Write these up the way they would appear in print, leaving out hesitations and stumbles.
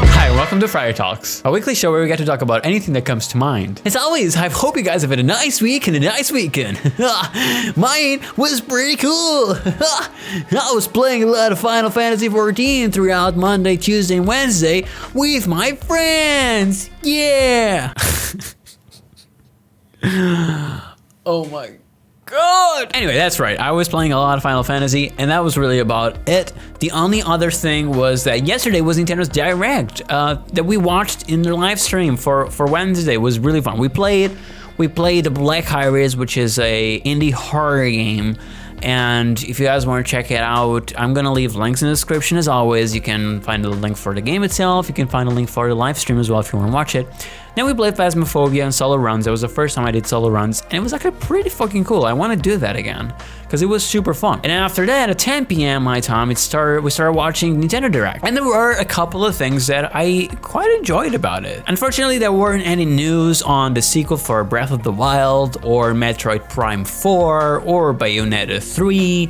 Hi, welcome to Friday Talks, a weekly show where we get to talk about anything that comes to mind. As always, I hope you guys have had a nice week and a nice weekend. Mine was pretty cool. I was playing a lot of Final Fantasy XIV throughout Monday, Tuesday, and Wednesday with my friends. Yeah. Oh my God. Anyway, that's right. I was playing a lot of Final Fantasy, and that was really about it. The only other thing was that yesterday was Nintendo's Direct that we watched in their live stream for Wednesday. It was really fun. We played the Black Iris, which is a indie horror game. And if you guys want to check it out, I'm gonna leave links in the description as always. You can find the link for the game itself. You can find a link for the live stream as well if you want to watch it. Then we played Phasmophobia and solo runs. That was the first time I did solo runs, and it was actually pretty fucking cool. I want to do that again because it was super fun. And after that, at 10 p.m. my time, we started watching Nintendo Direct, and there were a couple of things that I quite enjoyed about it. Unfortunately, there weren't any news on the sequel for Breath of the Wild or Metroid Prime 4 or Bayonetta 3,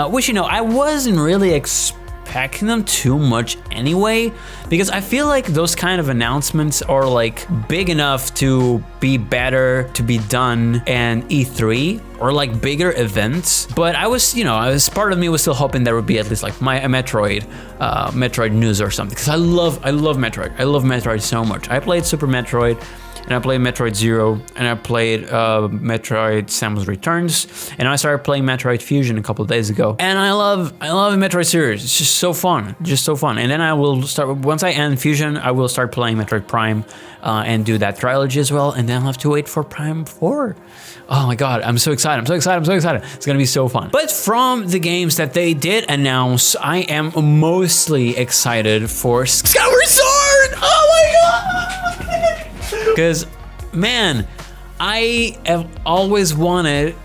which, you know, I wasn't really expecting them too much anyway, because I feel like those kind of announcements are like big enough to be better to be done in E3 or like bigger events. But I was, you know, part of me was still hoping there would be at least like a Metroid news or something, because I love Metroid. I love Metroid so much. I played Super Metroid, and I played Metroid Zero, and I played Metroid Samus Returns, and I started playing Metroid Fusion a couple of days ago. And I love the Metroid series. It's just so fun, And then I will start, once I end Fusion, I will start playing Metroid Prime and do that trilogy as well, and then I'll have to wait for Prime 4. Oh my God, I'm so excited. It's gonna be so fun. But from the games that they did announce, I am mostly excited for Skyward Sword! Oh my God! Because, man, I have always wanted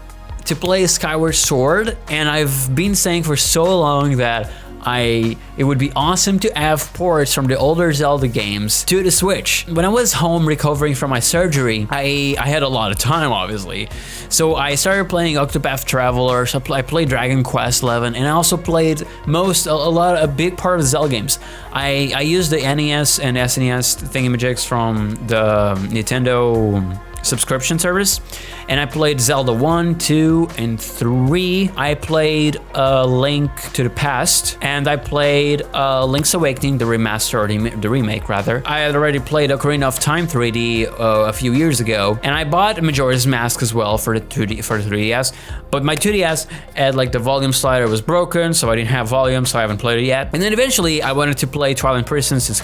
to play Skyward Sword, and I've been saying for so long that it would be awesome to have ports from the older Zelda games to the Switch. When I was home recovering from my surgery, I had a lot of time, obviously. So I started playing Octopath Traveler, so I played Dragon Quest XI, and I also played a big part of the Zelda games. I used the NES and SNES thingamajigs from the Nintendo subscription service, and I played Zelda 1, 2, and 3. I played Link to the Past, and I played Link's Awakening, the remake rather. I had already played Ocarina of Time 3D a few years ago, and I bought Majora's Mask as well for the 3DS, but my 2DS had like the volume slider was broken, so I didn't have volume, so I haven't played it yet. And then eventually I wanted to play Twilight Princess and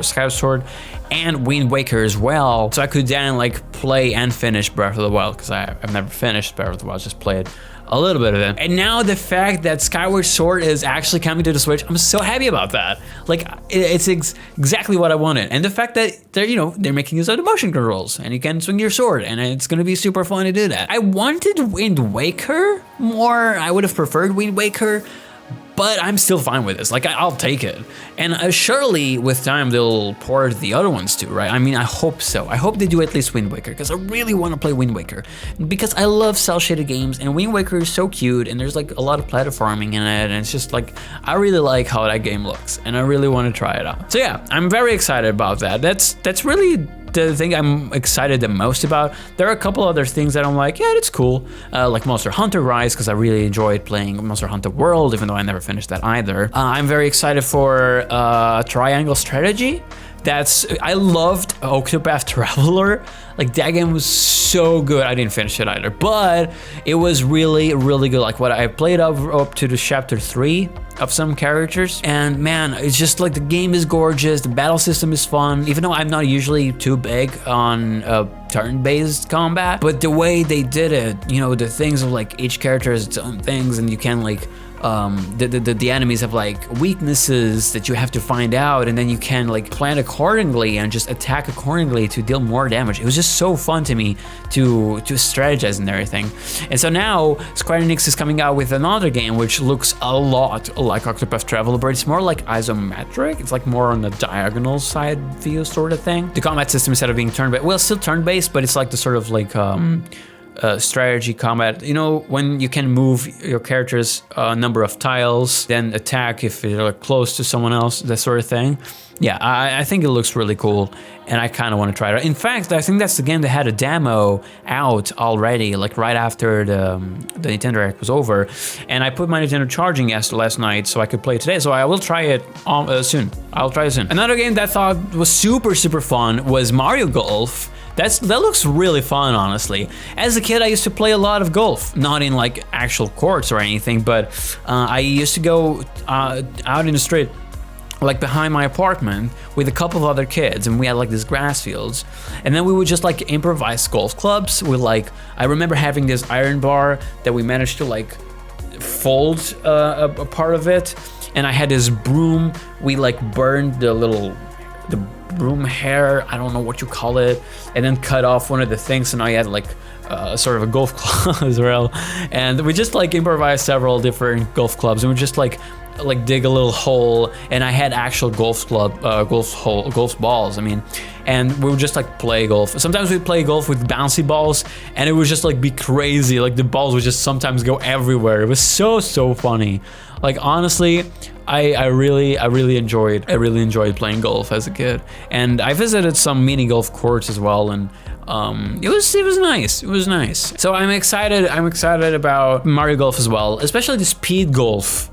Skyward Sword and Wind Waker as well, so I could then like play and finish Breath of the Wild, because I've never finished Breath of the Wild, just played a little bit of it. And now the fact that Skyward Sword is actually coming to the Switch, I'm so happy about that. Like, it's exactly what I wanted. And the fact that they're making use of the motion controls, and you can swing your sword, and it's gonna be super fun to do that. I wanted Wind Waker more. I would have preferred Wind Waker, but I'm still fine with this. Like, I'll take it. And surely with time they'll port the other ones too, right? I mean, I hope so. I hope they do at least Wind Waker, because I really want to play Wind Waker, because I love cel-shaded games, and Wind Waker is so cute, and there's like a lot of platforming in it, and it's just like, I really like how that game looks, and I really want to try it out. So yeah, I'm very excited about that. That's really the thing I'm excited the most about. There are a couple other things that I'm like, yeah, it's cool, like Monster Hunter Rise, because I really enjoyed playing Monster Hunter World, even though I never finished that either. I'm very excited for Triangle Strategy. I loved Octopath Traveler. Like, that game was so good. I didn't finish it either, but it was really, really good. Like, what I played up to the chapter 3 of some characters, and man, it's just like the game is gorgeous. The battle system is fun, even though I'm not usually too big on turn-based combat, but the way they did it, you know, the things of like each character has its own things, and you can like the enemies have like weaknesses that you have to find out, and then you can like plan accordingly and just attack accordingly to deal more damage. It was just so fun to me to strategize and everything. And so now Square Enix is coming out with another game which looks a lot like Octopath Traveler, but it's more like isometric. It's like more on the diagonal side view sort of thing. The combat system, instead of being turn-based, well, still turn-based, but it's like the sort of like strategy combat. You know, when you can move your characters a number of tiles, then attack if you're like close to someone else, that sort of thing. Yeah, I think it looks really cool, and I kind of want to try it out. In fact, I think that's the game that had a demo out already, like right after the Nintendo Direct was over, and I put my Nintendo charging last night so I could play it today, so I will try it soon. I'll try it soon. Another game that I thought was super fun was Mario Golf. That looks really fun, honestly. As a kid, I used to play a lot of golf, not in like actual courts or anything, but I used to go out in the street, like behind my apartment with a couple of other kids, and we had like these grass fields, and then we would just like improvise golf clubs with like, I remember having this iron bar that we managed to like fold a part of it, and I had this broom. We like burned the broom hair, I don't know what you call it, and then cut off one of the things, so now you had like sort of a golf club as well. And we just like improvised several different golf clubs, and we just like dig a little hole, and I had actual golf balls, I mean, and we would just like play golf. Sometimes we'd play golf with bouncy balls, and it would just like be crazy, like the balls would just sometimes go everywhere. It was so funny. Like honestly, I really enjoyed playing golf as a kid, and I visited some mini golf courts as well, and it was nice. It was nice. So I'm excited about Mario Golf as well, especially the speed golf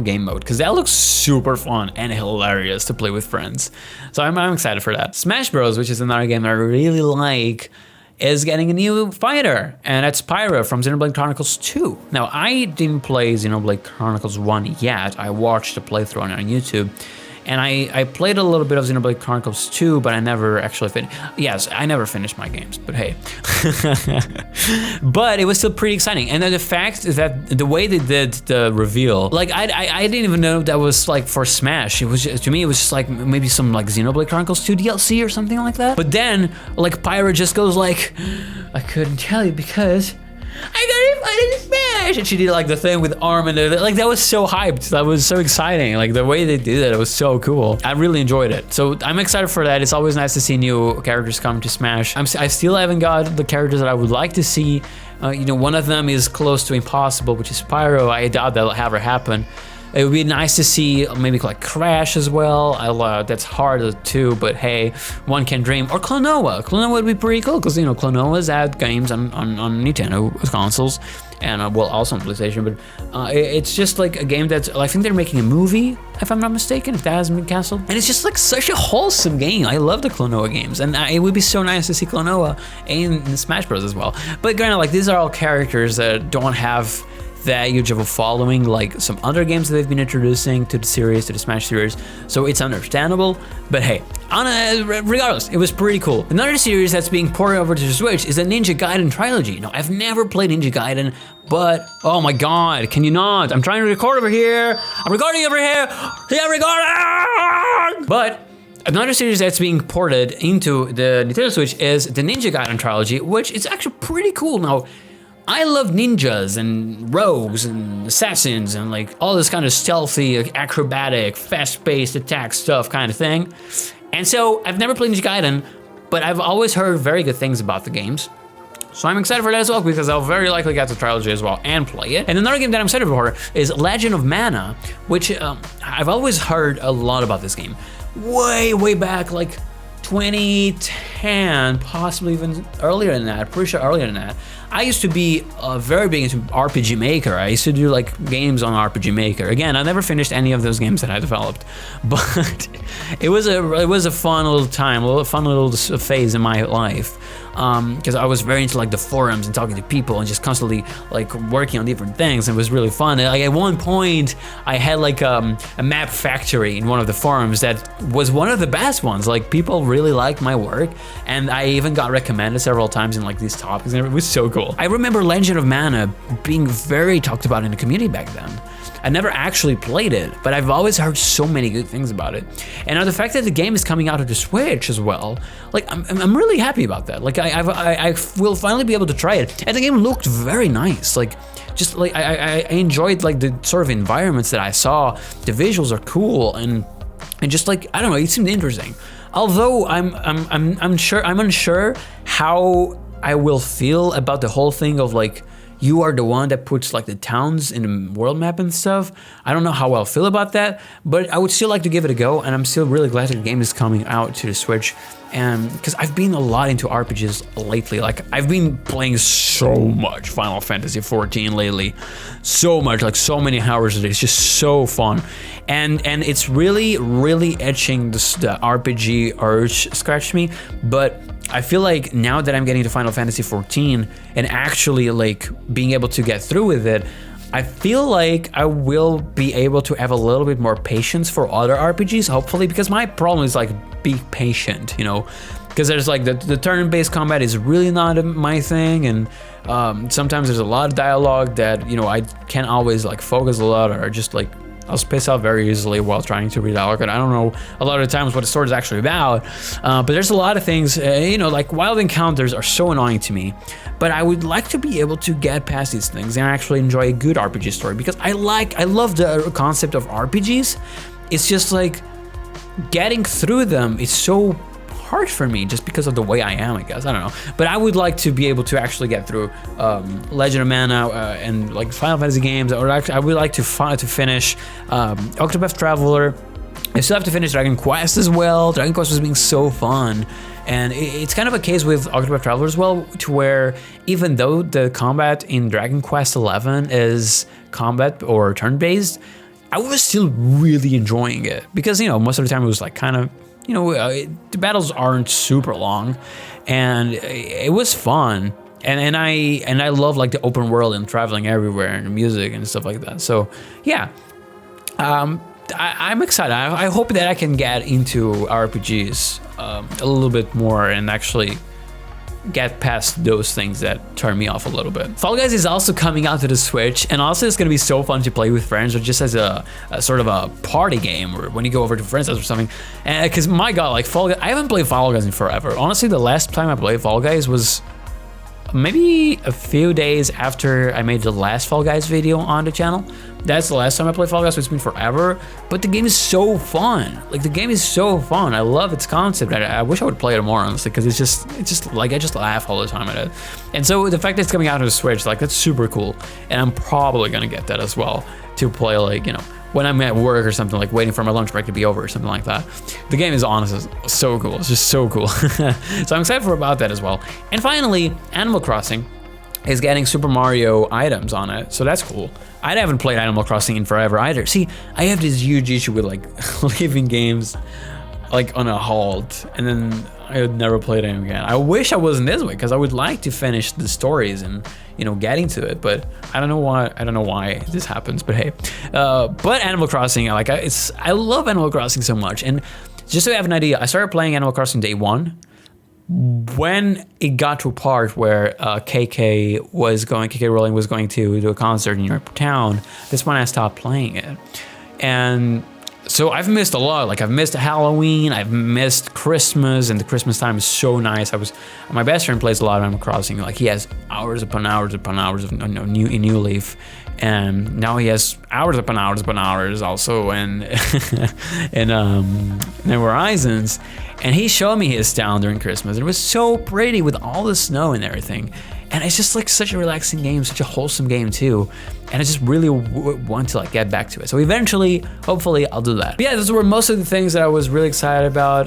game mode, because that looks super fun and hilarious to play with friends. So I'm excited for that. Smash Bros, which is another game that I really like, is getting a new fighter, and that's Pyra from Xenoblade Chronicles 2. Now, I didn't play Xenoblade Chronicles 1 yet. I watched a playthrough on it on YouTube, and I played a little bit of Xenoblade Chronicles 2, but I never actually finished. Yes, I never finished my games, but hey. But it was still pretty exciting. And then the fact is that the way they did the reveal, like I didn't even know that was like for Smash. It was just, to me, it was just like maybe some like Xenoblade Chronicles 2 DLC or something like that. But then like Pyra just goes like, I couldn't tell you because I got invited to Smash, and she did like the thing with arm, and like that was so hyped. That was so exciting. Like the way they did it was so cool. I really enjoyed it. So I'm excited for that. It's always nice to see new characters come to Smash. I still haven't got the characters that I would like to see. You know, one of them is close to impossible, which is Pyro. I doubt that'll ever happen. It would be nice to see maybe like Crash as well. That's harder too, but hey, one can dream. Or Klonoa. Klonoa would be pretty cool, because you know Klonoa's had games on Nintendo consoles, and well, also on PlayStation. But it's just like a game that's, I think they're making a movie, if I'm not mistaken, if that hasn't been canceled. And it's just like such a wholesome game. I love the Klonoa games, and it would be so nice to see Klonoa in Smash Bros as well. But granted, like these are all characters that don't have that huge of a following like some other games that they've been introducing to the series, to the Smash series, so it's understandable. But hey, regardless, it was pretty cool. Another series that's being ported over to the Switch is the Ninja Gaiden trilogy. Now, I've never played Ninja Gaiden, but oh my god, can you not? I'm trying to record over here. I'm recording over here. Yeah, recording. But another series that's being ported into the Nintendo Switch is the Ninja Gaiden trilogy, which is actually pretty cool. Now, I love ninjas and rogues and assassins and like all this kind of stealthy, acrobatic, fast-paced attack stuff kind of thing. And so I've never played Ninja Gaiden, but I've always heard very good things about the games. So I'm excited for that as well, because I'll very likely get the trilogy as well and play it. And another game that I'm excited for is Legend of Mana, which I've always heard a lot about this game. Way back, like 2010, possibly even earlier than that, pretty sure earlier than that. I used to be very big into RPG Maker. I used to do like games on RPG Maker. Again, I never finished any of those games that I developed, but it was a fun little time, a fun little phase in my life, because I was very into like the forums and talking to people and just constantly like working on different things. It was really fun. Like at one point, I had like a map factory in one of the forums that was one of the best ones. Like people really liked my work, and I even got recommended several times in like these topics, and it was so cool. I remember Legend of Mana being very talked about in the community back then. I never actually played it, but I've always heard so many good things about it. And now the fact that the game is coming out of the Switch as well, like I'm really happy about that. Like I will finally be able to try it. And the game looked very nice. Like just like I enjoyed like the sort of environments that I saw. The visuals are cool, and just like, I don't know, it seemed interesting. Although I'm unsure how I will feel about the whole thing of like, you are the one that puts like the towns in the world map and stuff. I don't know how I'll feel about that, but I would still like to give it a go, and I'm still really glad that the game is coming out to the Switch. And because I've been a lot into RPGs lately, like I've been playing so much Final Fantasy 14 lately, so much, like so many hours a day. It's just so fun, and it's really etching the RPG urge scratched me, but I feel like now that I'm getting to Final Fantasy 14 and actually like being able to get through with it, I feel like I will be able to have a little bit more patience for other RPGs, hopefully, because my problem is like be patient, you know, because there's like the turn-based combat is really not my thing, and sometimes there's a lot of dialogue that, you know, I can't always like focus a lot, or just like I'll space out very easily while trying to read dialogue, and I don't know a lot of the times what the story is actually about. But there's a lot of things, you know, like wild encounters are so annoying to me. But I would like to be able to get past these things and actually enjoy a good RPG story, because I love the concept of RPGs. It's just like getting through them is so hard for me just because of the way I am, I guess. I don't know, but I would like to be able to actually get through Legend of Mana and like Final Fantasy games, or actually I would like to finish Octopath Traveler. I still have to finish Dragon Quest as well. Dragon Quest was being so fun, and it's kind of a case with Octopath Traveler as well, to where even though the combat in Dragon Quest 11 is combat or turn-based, I was still really enjoying it, because, you know, most of the time it was like kind of, you know, the battles aren't super long, and it was fun, and I love like the open world and traveling everywhere and the music and stuff like that. So yeah, I'm excited. I hope that I can get into RPGs a little bit more and actually get past those things that turn me off a little bit. Fall Guys is also coming out to the Switch, and also it's gonna be so fun to play with friends, or just as a sort of a party game, or when you go over to friends' house or something. And because my God, like Fall Guys, I haven't played Fall Guys in forever. Honestly, the last time I played Fall Guys was maybe a few days after I made the last Fall Guys video on the channel. That's the last time I played Fall Guys, so it's been forever. But the game is so fun. Like, the game is so fun. I love its concept. I wish I would play it more, honestly, because it's just like, I just laugh all the time at it. And so the fact that it's coming out on the Switch, like, that's super cool. And I'm probably gonna get that as well to play, like, you know, when I'm at work or something, like waiting for my lunch break to be over or something like that. The game is honestly so cool. It's just so cool. So I'm excited about that as well. And finally, Animal Crossing is getting Super Mario items on it, so that's cool. I haven't played Animal Crossing in forever either. See, I have this huge issue with like leaving games like on a halt, and then I would never play them again. I wish I wasn't this way, because I would like to finish the stories and, you know, get into it, but I don't know why this happens. But hey, but Animal Crossing, I love Animal Crossing so much. And just so you have an idea, I started playing Animal Crossing day one. When it got to a part where KK Rowling was going to do a concert in your town, that's when I stopped playing it. And so I've missed a lot. Like, I've missed Halloween, I've missed Christmas, and the Christmas time is so nice. My best friend plays a lot of Animal Crossing. Like, he has hours upon hours upon hours of New Leaf, and now he has hours upon hours also in New Horizons. And he showed me his town during Christmas. It was so pretty with all the snow and everything. And it's just like such a relaxing game, such a wholesome game too. And I just really want to like get back to it. So eventually, hopefully, I'll do that. But yeah, those were most of the things that I was really excited about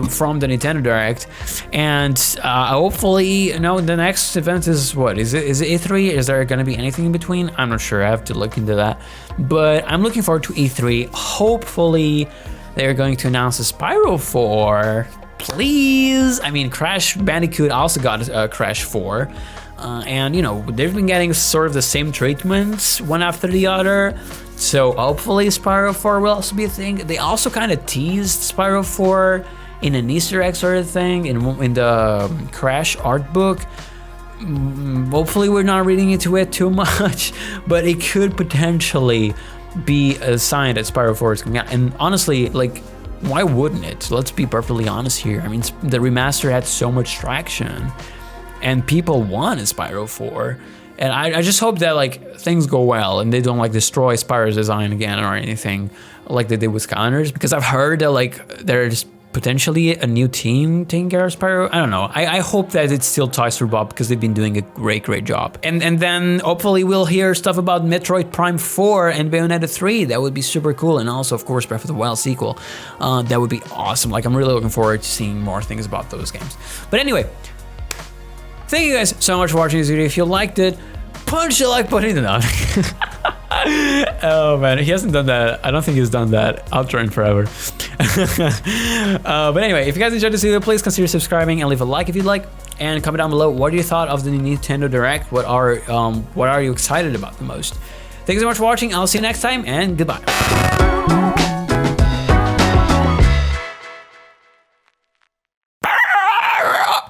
from the Nintendo Direct. And hopefully, you know, the next event is what? Is it E3? Is there gonna be anything in between? I'm not sure. I have to look into that. But I'm looking forward to E3. Hopefully, they're going to announce a Spyro 4. Please. I mean, Crash Bandicoot also got Crash 4. And, you know, they've been getting sort of the same treatments one after the other. So hopefully Spyro 4 will also be a thing. They also kind of teased Spyro 4 in an Easter egg sort of thing in the Crash art book. Hopefully we're not reading into it too much, but it could potentially be a sign that Spyro 4 is coming out. And honestly, like, why wouldn't it? Let's be perfectly honest here. I mean, the remaster had so much traction, and people want a Spyro 4. And I just hope that like things go well and they don't like destroy Spyro's design again or anything like they did with Skylanders, because I've heard that like they're just potentially a new team taking care of Spyro. I don't know. I hope that it's still Toys for Bob because they've been doing a great job. And then hopefully we'll hear stuff about Metroid Prime 4 and Bayonetta 3. That would be super cool. And also, of course, Breath of the Wild sequel. That would be awesome. Like, I'm really looking forward to seeing more things about those games. But anyway, thank you guys so much for watching this video. If you liked it, punch the like button. Oh man, he hasn't done that. I don't think he's done that outro in forever. But anyway, if you guys enjoyed this video, please consider subscribing and leave a like if you'd like, and comment down below what you thought of the Nintendo Direct. What are you excited about the most? Thanks so much for watching. I'll see you next time, and goodbye.